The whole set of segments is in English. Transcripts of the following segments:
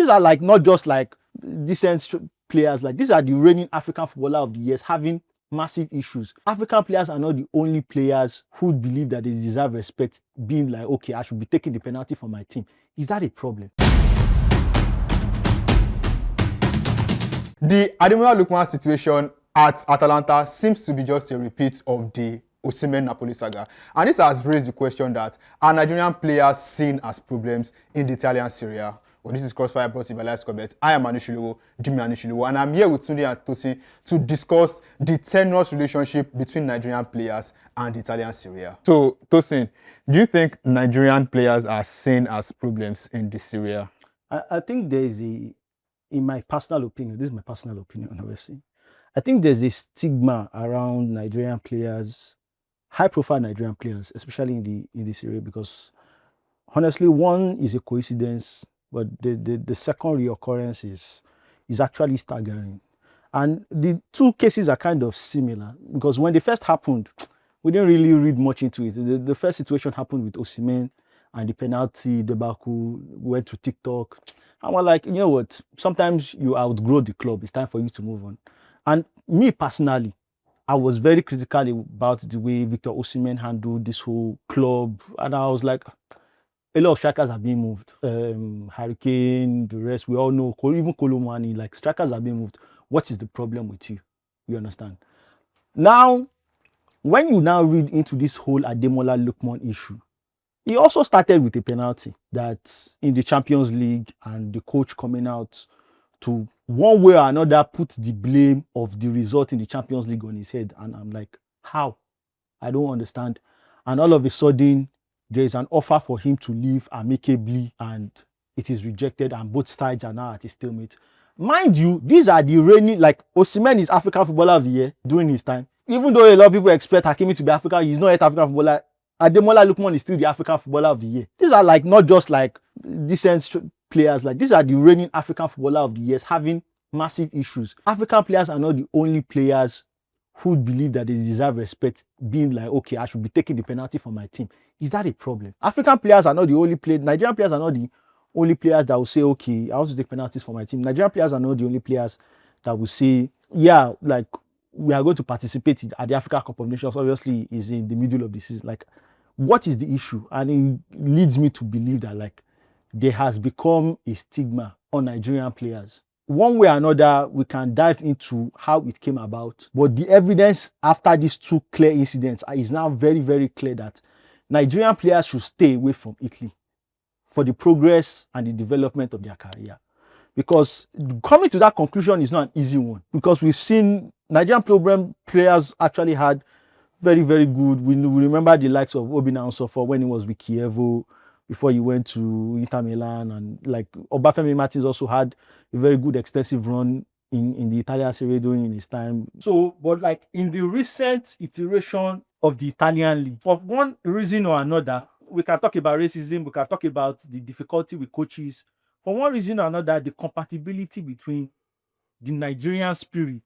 these are like not just like decent players, like these are the reigning African footballer of the years having massive issues. African players are not the only players who believe that they deserve respect, being like, okay, I should be taking the penalty for my team. Is that a problem? The Ademola Lookman situation at Atalanta seems to be just a repeat of the Osimhen-Napoli saga. And this has raised the question that are Nigerian players seen as problems in the Italian Serie A? Well, this is Crossfire brought to you by Live Comment. I am Anishilewo, Jimmy Anishilewo, and I'm here with Tunde and Tosin to discuss the tenuous relationship between Nigerian players and the Italian Serie A. So, Tosin, do you think Nigerian players are seen as problems in the Serie A? I think there is in my personal opinion, this is my personal opinion, obviously, I think there's a stigma around Nigerian players, high-profile Nigerian players, especially in the Serie, because honestly, one is a coincidence, but the second reoccurrence is actually staggering. And the two cases are kind of similar, because when they first happened, we didn't really read much into it. The first situation happened with Osimhen, and the penalty debacle went to TikTok. And we're like, you know what? Sometimes you outgrow the club. It's time for you to move on. And me personally, I was very critical about the way Victor Osimhen handled this whole club. And I was like, a lot of strikers are being moved. Hurricane, the rest, we all know, even Kolomani, like strikers are being moved. What is the problem with you? You understand? Now, when you now read into this whole Ademola Lookman issue, he also started with a penalty that in the Champions League, and the coach coming out to one way or another put the blame of the result in the Champions League on his head. And I'm like, how? I don't understand. And all of a sudden, there is an offer for him to leave amicably, and it is rejected, and both sides are now at a stalemate. Mind you, these are the reigning, like Osimhen is African Footballer of the Year during his time. Even though a lot of people expect Hakimi to be African, he's not yet African footballer. Ademola Lookman is still the African Footballer of the Year. These are like not just like decent players, like these are the reigning African Footballer of the Years having massive issues. African players are not the only players who believe that they deserve respect, being like, okay, I should be taking the penalty for my team. Is that a problem? African players are not the only players, Nigerian players are not the only players that will say, okay, I want to take penalties for my team. Nigerian players are not the only players that will say, yeah, like, we are going to participate at the Africa Cup of Nations. Obviously, is in the middle of the season. Like, what is the issue? And it leads me to believe that, like, there has become a stigma on Nigerian players. One way or another, we can dive into how it came about. But the evidence after these two clear incidents is now very, very clear that Nigerian players should stay away from Italy for the progress and the development of their career. Because coming to that conclusion is not an easy one. Because we've seen Nigerian players actually had very, very good. We remember the likes of Obinna Nsofo when he was with Chievo, before he went to Inter Milan, and like Obafemi Martins also had a very good extensive run in the Italian Serie during his time. So, but like in the recent iteration of the Italian league, for one reason or another, we can talk about racism, we can talk about the difficulty with coaches. For one reason or another, the compatibility between the Nigerian spirit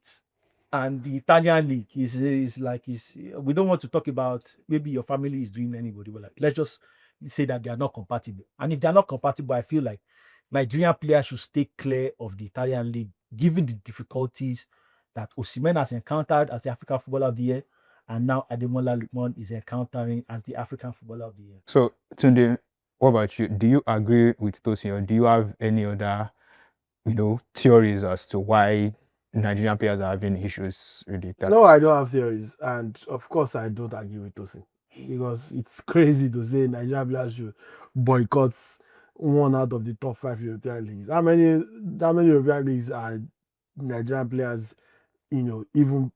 and the Italian league is like, we don't want to talk about maybe your family is doing anybody, but like, let's just say that they are not compatible. And if they are not compatible, I feel like Nigerian players should stay clear of the Italian league, given the difficulties that Osimhen has encountered as the African Footballer of the Year, and now Ademola Lookman is encountering as the African Footballer of the Year. So, Tunde, what about you? Do you agree with Tosin, or do you have any other, theories as to why Nigerian players are having issues with the Italians? No, I don't have theories, and of course, I don't agree with Tosin, because it's crazy to say Nigerian players should boycott one out of the top 5 European leagues. How many European leagues are Nigerian players, even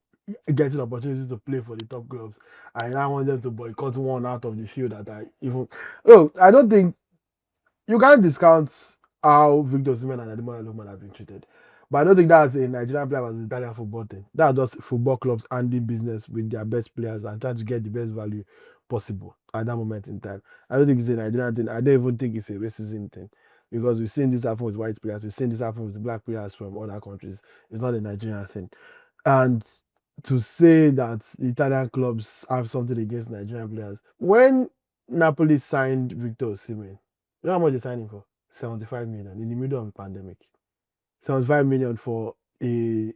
getting opportunities to play for the top clubs? I now want them to boycott one out of the few that are even. No, I don't think you can't discount how Victor Osimhen and Ademola Lookman have been treated. But I don't think that's a Nigerian player as an Italian football team. That's just football clubs handling business with their best players and trying to get the best value possible at that moment in time. I don't think it's a Nigerian thing. I don't even think it's a racism thing, because we've seen this happen with white players. We've seen this happen with black players from other countries. It's not a Nigerian thing. And to say that the Italian clubs have something against Nigerian players, when Napoli signed Victor Osimhen, you know how much they signed him for? 75 million in the middle of a pandemic. 75 million for a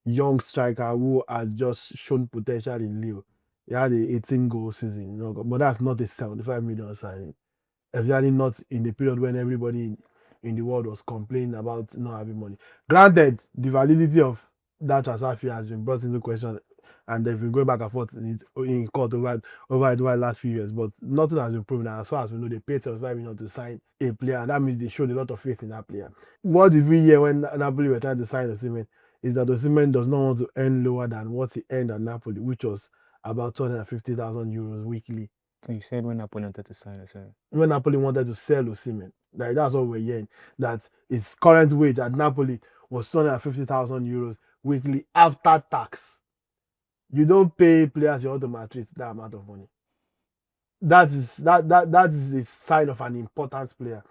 young striker who has just shown potential in Lille. He had a 18-goal season, but that's not a 75 million signing. Especially not in the period when everybody in the world was complaining about not having money. Granted, the validity of that transfer fee has been brought into question, and they've been going back and forth in court over the last few years, but nothing has been proven. And as far as we know, they paid 75 million to sign a player, and that means they showed a lot of faith in that player. What did we hear when Napoli were trying to sign Osimhen? Is that Osimhen does not want to earn lower than what he earned at Napoli, which was about 250,000 euros weekly. So you said when Napoli wanted to sign us, When Napoli wanted to sell Osimhen, that's what we're hearing. That his current wage at Napoli was 250,000 euros weekly after tax. You don't pay players you want to maltreat that amount of money. That is a sign of an important player.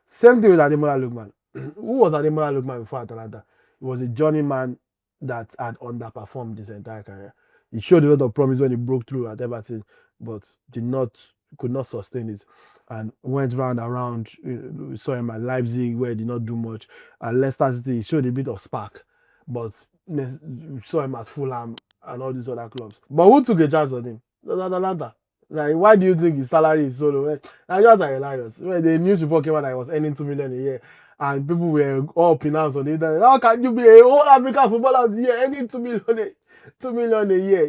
Same thing with Ademola Lookman. Who was Ademola Lookman before Atalanta? He was a journeyman that had underperformed his entire career. He showed a lot of promise when he broke through at Everton, but could not sustain it, and went round around. We saw him at Leipzig, where he did not do much. At Leicester City, he showed a bit of spark, but we saw him at Fulham and all these other clubs. But who took a chance on him? Atalanta. Like, why do you think his salary is so low? Nigerians are hilarious. When the news report came out that he was earning 2 million a year, and people were all pronounced on the internet, how can you be a whole African footballer of the year earning 2 million a year?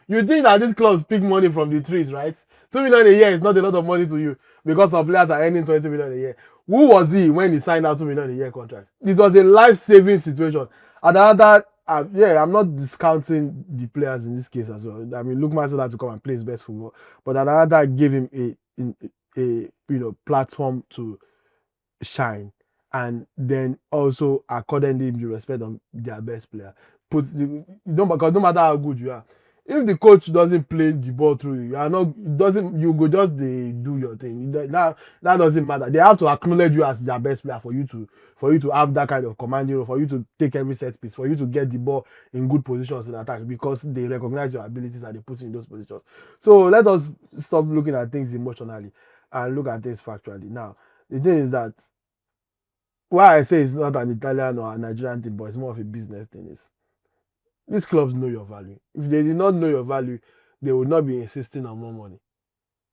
You think that these clubs pick money from the trees, right? 2 million a year is not a lot of money to you because some players are earning 20 million a year. Who was he when he signed out 2 million a year contract? It was a life-saving situation. Atalanta, I'm not discounting the players in this case as well. I mean, Lookman still had to come and play his best football, but Atalanta gave him a platform to shine, and then also according him the respect on their best player. Because no matter how good you are, if the coach doesn't play the ball through you, you go just do your thing. That doesn't matter. They have to acknowledge you as their best player for you to have that kind of command, for you to take every set piece, for you to get the ball in good positions in attack, because they recognize your abilities and they put you in those positions. So let us stop looking at things emotionally and look at things factually. Now, the thing is that why I say it's not an Italian or a Nigerian thing, but it's more of a business thing, is these clubs know your value. If they did not know your value, they would not be insisting on more money.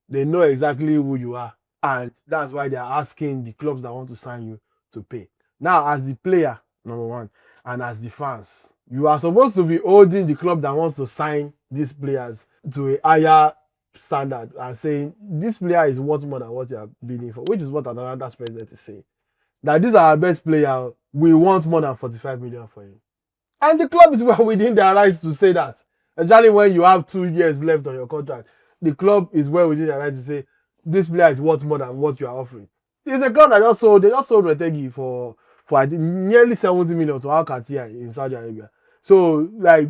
They know exactly who you are, and that's why they are asking the clubs that want to sign you to pay. Now, as the player, number one, and as the fans, you are supposed to be holding the club that wants to sign these players to a higher standard and saying this player is worth more than what you are bidding for, which is what Atalanta's president is saying. That this is our best player, we want more than 45 million for him. And the club is well within their rights to say that. Especially when you have 2 years left on your contract. The club is well within their rights to say this player is worth more than what you are offering. It's a club that just sold Retegi for I think nearly 70 million to Al Qatair in Saudi Arabia. So, like,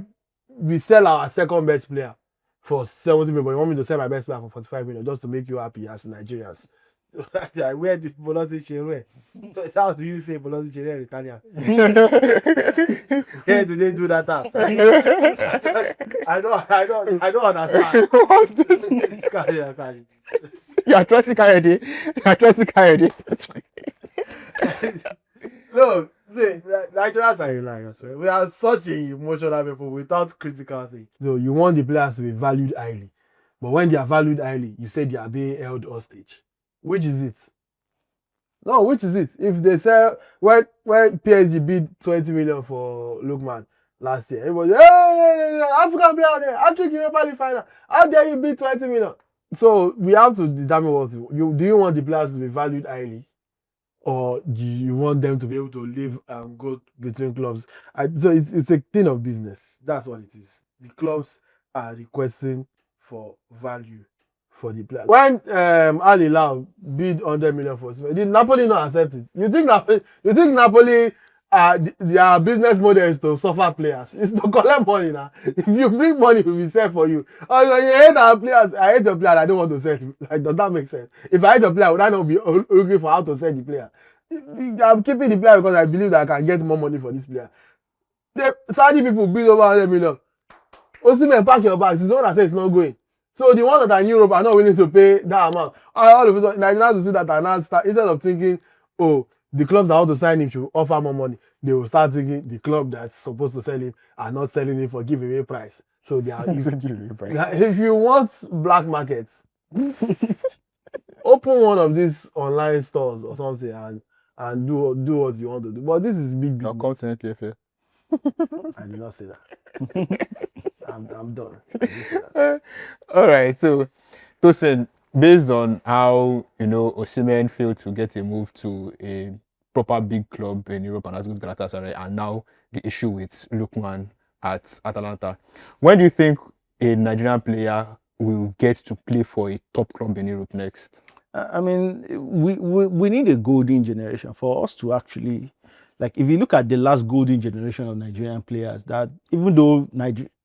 we sell our second best player for 70 million, but you want me to sell my best player for 45 million just to make you happy as Nigerians. Where do Bolotti Chere? How do you say Bolotti Chere in Italian? Where do they do that at? I don't understand. What's this? You're trusting Kayode. No, see, Nigerians are hilarious. Right? We are such a emotional people without critical thing. So you want the players to be valued highly, but when they are valued highly, you say they are being held hostage. Which is it? No, which is it? If they sell when PSG bid 20 million for Lookman last year, it was African player there, African Europa League final. How dare you bid 20 million? So we have to determine what do you want the players to be valued highly, or do you want them to be able to live and go between clubs? So it's a thing of business. That's what it is. The clubs are requesting for value for the player. When Al Hilal bid 100 million for Osimhen, did Napoli not accept it? You think Napoli their business model is to suffer players? It's to collect money now. If you bring money, we will sell for you. Oh, you hate our players. I hate your player. I don't want to sell him. Like, does that make sense? If I hate a player, would I not be looking for how to sell the player? I'm keeping the player because I believe that I can get more money for this player. The Saudi people bid over 100 million. Osimhen, pack your bags. It's the one that says it's not going. So the ones that are in Europe are not willing to pay that amount. All of a sudden, Nigerians will see that and now start, instead of thinking, oh, the clubs that want to sign him should offer more money. They will start thinking the club that's supposed to sell him are not selling him for giveaway price. So they are easy. If you want black markets, open one of these online stores or something and do what you want to do. But this is big Your business. content PFA. I did not say that. I'm done. I didn't say that. All right, so Tosin, based on how Osimhen failed to get a move to a proper big club in Europe and as good Galatasaray, and now the issue with Lookman at Atalanta, when do you think a Nigerian player will get to play for a top club in Europe next? I mean, we need a golden generation for us to actually, like, if you look at the last golden generation of Nigerian players, that even though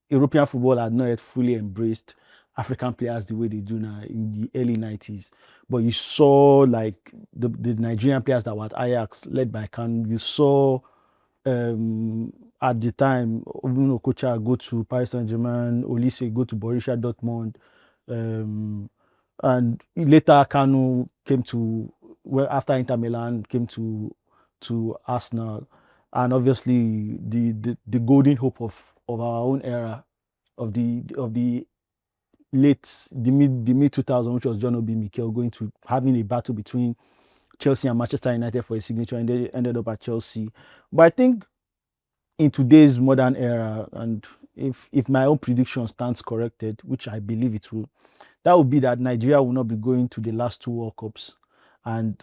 European football had not yet fully embraced African players the way they do now in the early 90s, but you saw like the Nigerian players that were at Ajax, led by Kanu, you saw at the time, even Okocha go to Paris Saint-Germain, Olise go to Borussia Dortmund, and later Kanu came to, well, after Inter Milan came to Arsenal, and obviously the golden hope of our own era of the mid 2000, which was John Obi Mikel, going to having a battle between Chelsea and Manchester United for a signature, and they ended up at Chelsea. But I think in today's modern era, and if my own prediction stands corrected, which I believe it will, that would be that Nigeria will not be going to the last two World Cups. And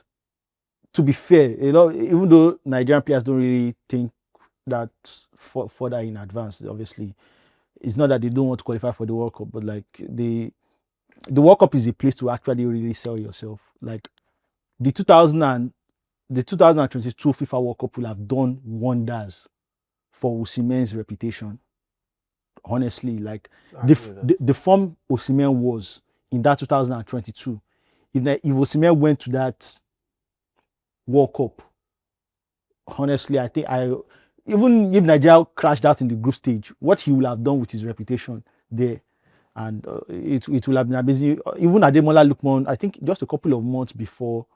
to be fair, even though Nigerian players don't really think that further in advance, obviously, it's not that they don't want to qualify for the World Cup, but like the World Cup is a place to actually really sell yourself. Like the 2022 FIFA World Cup will have done wonders for Osimhen's reputation. Honestly, like the form Osimhen was in that 2022, if Osimhen went to that World Cup, honestly, I think even if Nigeria crashed out in the group stage, what he will have done with his reputation there, and it will have been amazing. Even Ademola Lookman, I think just a couple of months before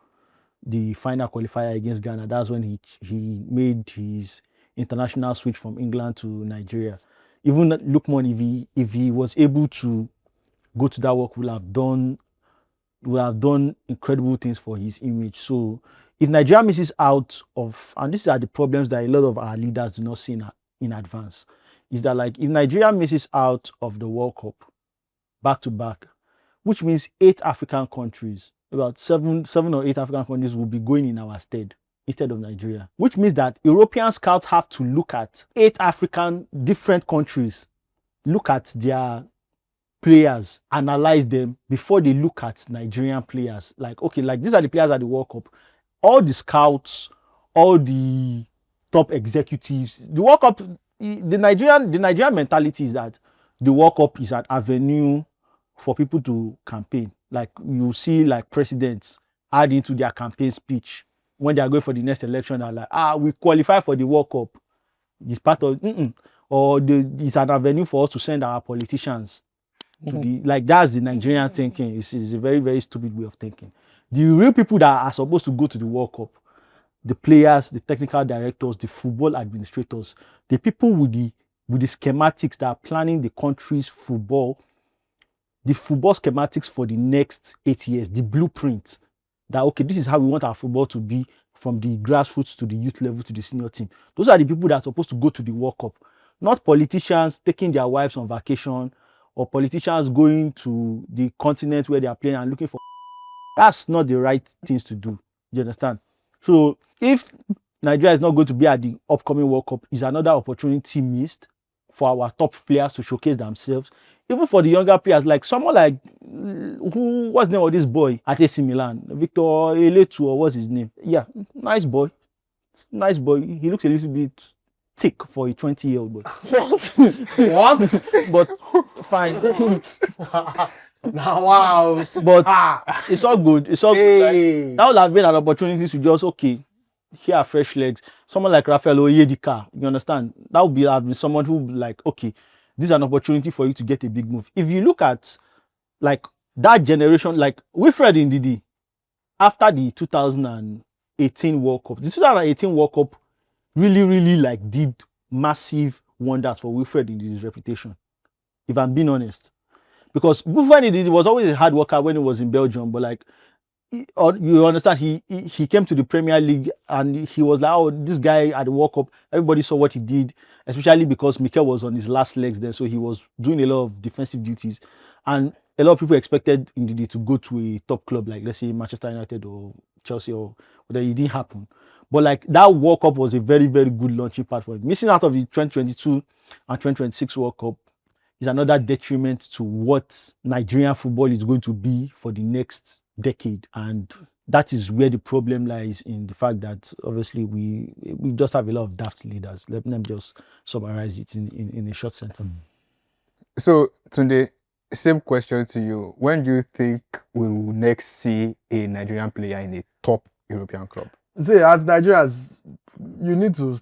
the final qualifier against Ghana, that's when he made his international switch from England to Nigeria. Even Lookman, if he was able to go to that work, will have done incredible things for his image. So if Nigeria misses out of, and these are the problems that a lot of our leaders do not see in advance, is that like if Nigeria misses out of the World Cup back to back, which means 8 African countries, about seven or 8 African countries will be going in our stead instead of Nigeria, which means that European scouts have to look at 8 African different countries, look at their players, analyze them before they look at Nigerian players. Like, okay, like these are the players at the World Cup. All the scouts, all the top executives, the World Cup, the Nigerian mentality is that the World Cup is an avenue for people to campaign. Like you see, like presidents add into their campaign speech when they are going for the next election, are like, we qualify for the World Cup. It's part of, or it's an avenue for us to send our politicians to the, like that's the Nigerian thinking. It's a very, very stupid way of thinking. The real people that are supposed to go to the World Cup, the players, the technical directors, the football administrators, the people with the schematics that are planning the country's football, the football schematics for the next 8 years, the blueprint that, okay, this is how we want our football to be from the grassroots to the youth level to the senior team. Those are the people that are supposed to go to the World Cup, not politicians taking their wives on vacation or politicians going to the continent where they are playing and looking for. That's not the right things to do. You understand? So if Nigeria is not going to be at the upcoming World Cup, is another opportunity missed for our top players to showcase themselves. Even for the younger players, like someone like what's the name of this boy at AC Milan, Victor Eletu, or what's his name? Yeah, nice boy. He looks a little bit thick for a 20-year-old boy. What? But fine. Now, wow. But it's all good. It's all good. Hey. Like, that would have been an opportunity to just, okay, here are fresh legs. Someone like Rafael Oyedika, you understand? That would have been someone who would be like, okay, this is an opportunity for you to get a big move. If you look at like that generation, like Wilfred Ndidi, after the 2008 2018 World Cup. The 2018 World Cup really like did massive wonders for Wilfred in his reputation, if I'm being honest. Because when he was always a hard worker when he was in Belgium, but like you understand, he came to the Premier League and he was like, oh, this guy at the World Cup, everybody saw what he did, especially because Mikel was on his last legs there, so he was doing a lot of defensive duties, and a lot of people expected Ndidi to go to a top club like, let's say, Manchester United or Chelsea, or whatever. It didn't happen. But like that World Cup was a very good launching pad for him. Missing out of the 2022 and 2026 World Cup is another detriment to what Nigerian football is going to be for the next decade. And that is where the problem lies, in the fact that obviously we just have a lot of daft leaders. Let them just summarize it in a short sentence. So, Tunde, same question to you. When do you think we will next see a Nigerian player in a top European club? See, as Nigerians, you need to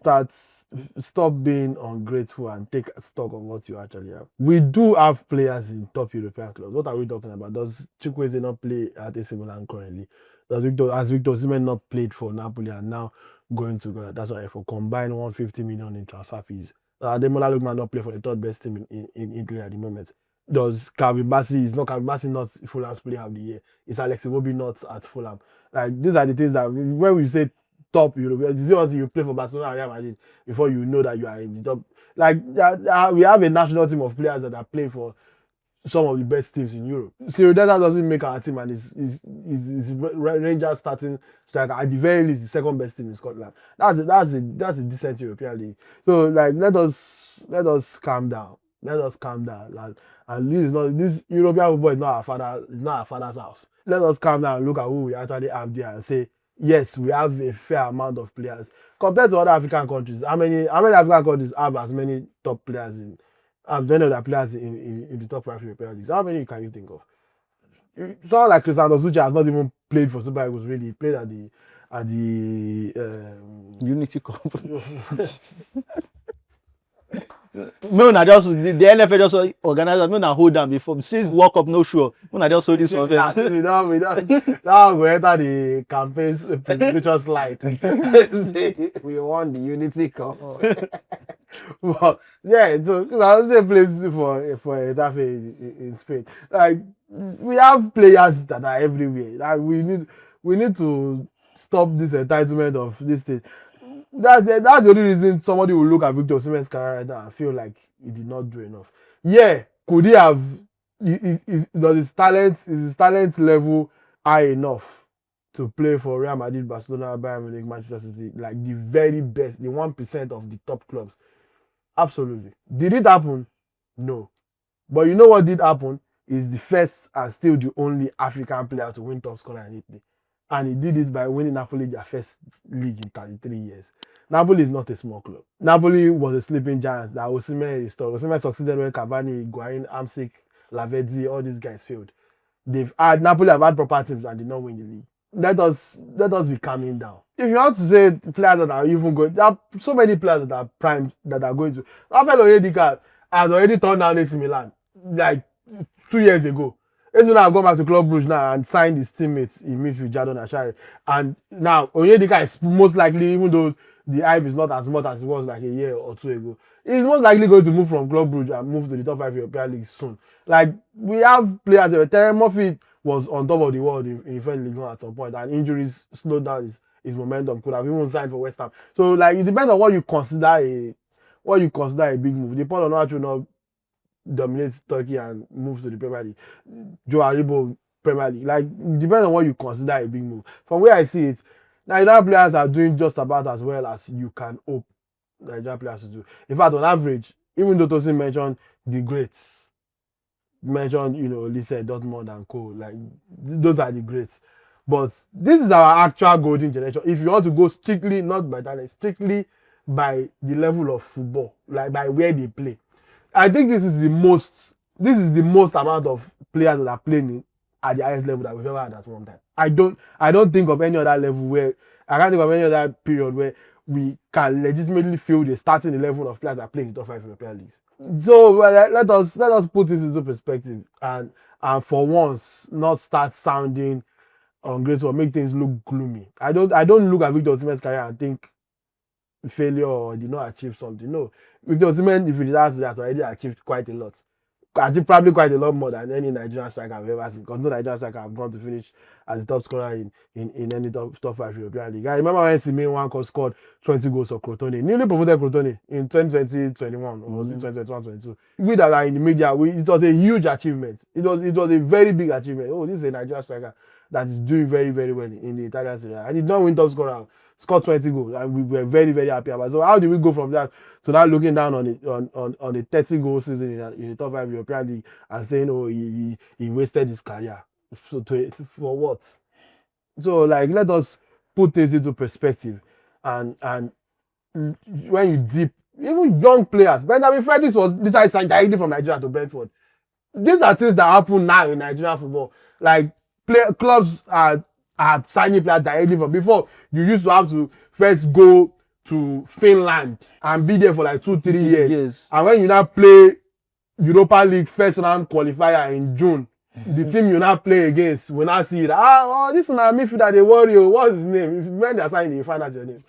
stop being ungrateful and take stock of what you actually have. We do have players in top European clubs. What are we talking about? Does Chukwueze not play at AC Milan currently? Has Victor Osimhen not played for Napoli and now going to go? That's why for combined 150 million in transfer fees. Ademola Lookman not play for the third best team in Italy at the moment. Does Calvin Bassey not Fulham's player of the year? Is Alex Iwobi not at Fulham? Like, these are the things that when we say top European, you see until you play for Barcelona and Real Madrid before you know that you are in the top. Like, we have a national team of players that are playing for some of the best teams in Europe. Serie doesn't make our team, and is Rangers starting striker at the very least the second best team in Scotland. That's a decent European league. So like, let us calm down. Let us calm down. And this European football is not our father. It's not our father's house. Let us calm down and look at who we actually have there and say, yes, we have a fair amount of players compared to other African countries. How many African countries have as many top players in? Many of the players in the top 5 European leagues. How many can you think of? Someone like Cristiano Sucha has not even played for Super Eagles, really. He played at the Unity Cup. No, just the NFL just organized. No, hold down before since World Cup no sure. No, just hold this one. we don't. Now we enter the campaign's presentation slide. We won the Unity Cup. Well, yeah, so I was a place for Etafe in Spain. Like, we have players that are everywhere. Like, we need to stop this entitlement of this thing. That's the only reason somebody will look at Victor Osimhen's career right now and feel like he did not do enough. Yeah, could he have? Does his talent level high enough to play for Real Madrid, Barcelona, Bayern Munich, Manchester City, like the very best, the 1% of the top clubs? Absolutely. Did it happen? No. But you know what did happen? Is the first and still the only African player to win top scorer in Italy. And he did it by winning Napoli their first league in 33 years. Napoli is not a small club. Napoli was a sleeping giant. That Osimhen succeeded when Cavani, Higuain, Hamsik, Lavezzi, all these guys failed. Napoli have had proper teams and did not win the league. Let us be calming down. If you want to say players that are even going, there are so many players that are primed that are going to. Rafael Onyedika has already turned down AC Milan like 2 years ago. AC Milan have gone back to Club Brugge now and signed his teammates in midfield, Jadon Ashari. And now Onyedika is most likely, even though the hype is not as much as it was like a year or two ago, he's most likely going to move from Club Brugge and move to the top 5 European leagues soon. Like, we have players there. Terry Murphy was on top of the world in the French League at some point, and injuries slowed down his momentum. Could have even signed for West Ham. So like, it depends on what you consider a big move. The Paul Onuachu not dominates Turkey and moves to the Premier League. Joe Aribo Premier League. Like, it depends on what you consider a big move. From where I see it, Nigerian players are doing just about as well as you can hope Nigerian players to do. In fact, on average, even though Tosin mentioned the greats, Lise, Dortmund and co. Like, those are the greats. But this is our actual golden generation. If you want to go strictly, not by talent, strictly by the level of football, like by where they play. I think this is the most amount of players that are playing at the highest level that we've ever had at one time. I don't think of any other level where, I can't think of any other period where we can legitimately feel the starting 11 of players that are playing in the top 5 European leagues. So let us put this into perspective and for once not start sounding ungrateful, make things look gloomy. I don't look at Victor Osimhen's career and think failure or did not achieve something. No, Victor Osimhen, if it has already achieved quite a lot. Achieved probably quite a lot more than any Nigerian striker I've ever seen. Because no Nigerian striker have gone to finish as the top scorer in any top 5 European league. I remember when Simeone scored 20 goals for Crotone, newly promoted Crotone in 2020-21 or was it 2021-22. We that are in the media, it was a huge achievement. It was a very big achievement. Oh, this is a Nigerian striker that is doing very, very well in the Italian Serie. And he did not win top scorer. Scored 20 goals, and we were very, very happy about it. So how do we go from that to now looking down on it on a 30-goal season in the top 5 European league and saying, oh, he wasted his career for what? So like, let us put things into perspective, and when you dip, even young players, Benjamin Fredericks was literally signed directly from Nigeria to Brentford. These are things that happen now in Nigerian football. Like clubs are signing players directly from. Before, you used to have to first go to Finland and be there for like 2-3 years. Yes. And when you now play Europa League first round qualifier in June, the team you now play against will now see that, this is a midfielder, they worry, what's his name? When they're signing, you find out your name.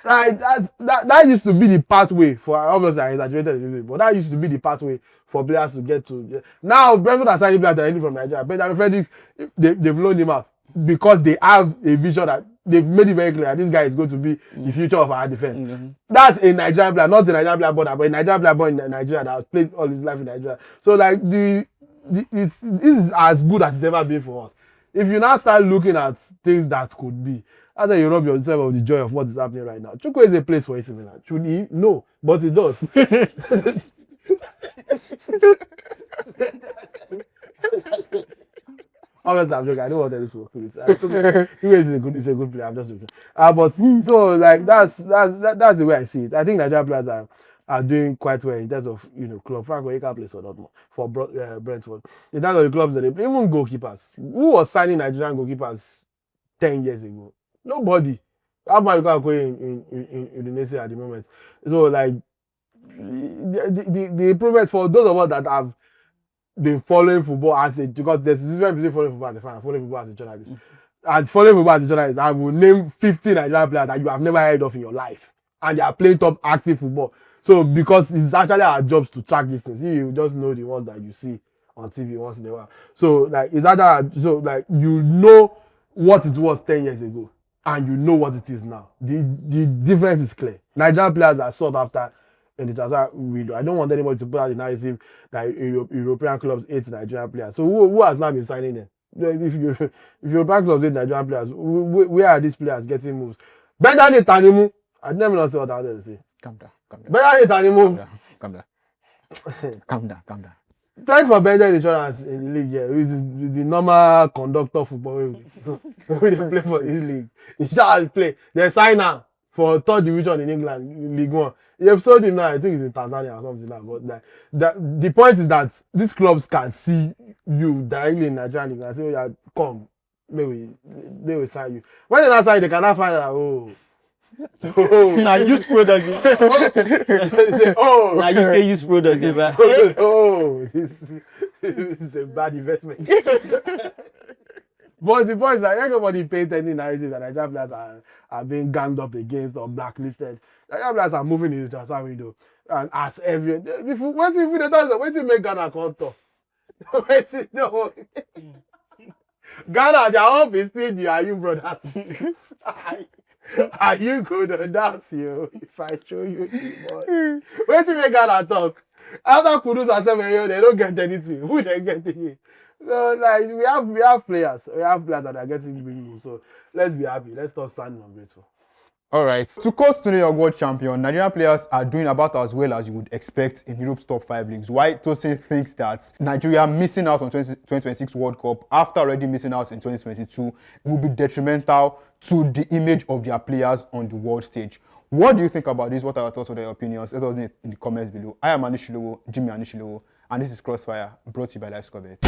Right, that used to be the pathway for, obviously I exaggerated a little bit, but that used to be the pathway for players to get to. Now, Brentford are signing players directly from Nigeria. Benjamin Fredericks, they've loaned him out because they have a vision that they've made it very clear that this guy is going to be the future of our defense. Mm-hmm. That's a Nigerian player, not a Nigerian player born, but a Nigerian player born in Nigeria that has played all his life in Nigeria. So, like, this is as good as it's ever been for us. If you now start looking at things that could be, as you rob yourself of the joy of what is happening right now. Chukwu is a place for AC Milan. Should he? No, but he does. Honestly, I'm joking. I don't want this to work. He's a good player. I'm just joking. But so like that's the way I see it. I think Nigerian players are doing quite well in terms of club. Frank Oyeka plays for Dortmund, for Brentford. In terms of the clubs that they play, even goalkeepers. Who was signing Nigerian goalkeepers 10 years ago? Nobody. How about Lukaku in Indonesia at the moment? So like the improvement for those of us that have been following football as a, because there's this difference between following football as a fan and following football as a journalist. And following football as a journalist, I will name 15 Nigerian players that you have never heard of in your life, and they are playing top active football. So because it's actually our jobs to track these things, you just know the ones that you see on TV once in a while. So like it's actually what it was 10 years ago. And you know what it is now. The difference is clear. Nigerian players are sought after in the transfer window. I don't want anybody to put out the narrative that European clubs hate Nigerian players. So who has now been signing them? If European clubs hate Nigerian players, where are these players getting moves? Benjamin Tanimu. I never know what I wanted to say. Calm down. Benjamin Tanimu. Calm down. Playing for Belgian Insurance in the league, yeah, with the normal conductor football when they play for this league. He shall play. They sign now for 3rd division in England, League One. You've sold him now, I think it's in Tanzania or something like that. But the point is that these clubs can see you directly in Nigeria and can say, yeah, come, maybe sign you. When they not sign, they cannot find out, Now use product. say, Now you can use product. This is a bad investment. But the point is that everybody paid any narrative that Nigerian players are being ganged up against or blacklisted. Nigerian players are moving in the transfer window. And as every what if we don't wait till make Ghana come talk? Ghana, their own is still the Are you brothers? Are you good to dance you if I show you the boy? Wait till make Ghana talk. After Kudus and 7 years, they don't get anything. Who they get it? So like we have players. We have players that are getting big moves. So let's be happy. Let's stop standing ungrateful. All right. To quote New York world champion, Nigerian players are doing about as well as you would expect in Europe's top 5 leagues. Why Tosin thinks that Nigeria missing out on 2026 World Cup after already missing out in 2022 will be detrimental to the image of their players on the world stage. What do you think about this? What are your thoughts or your opinions? Let us know in the comments below. I am Anishilowo, Jimmy Anishilowo, and this is Crossfire, brought to you by Live Score Bet.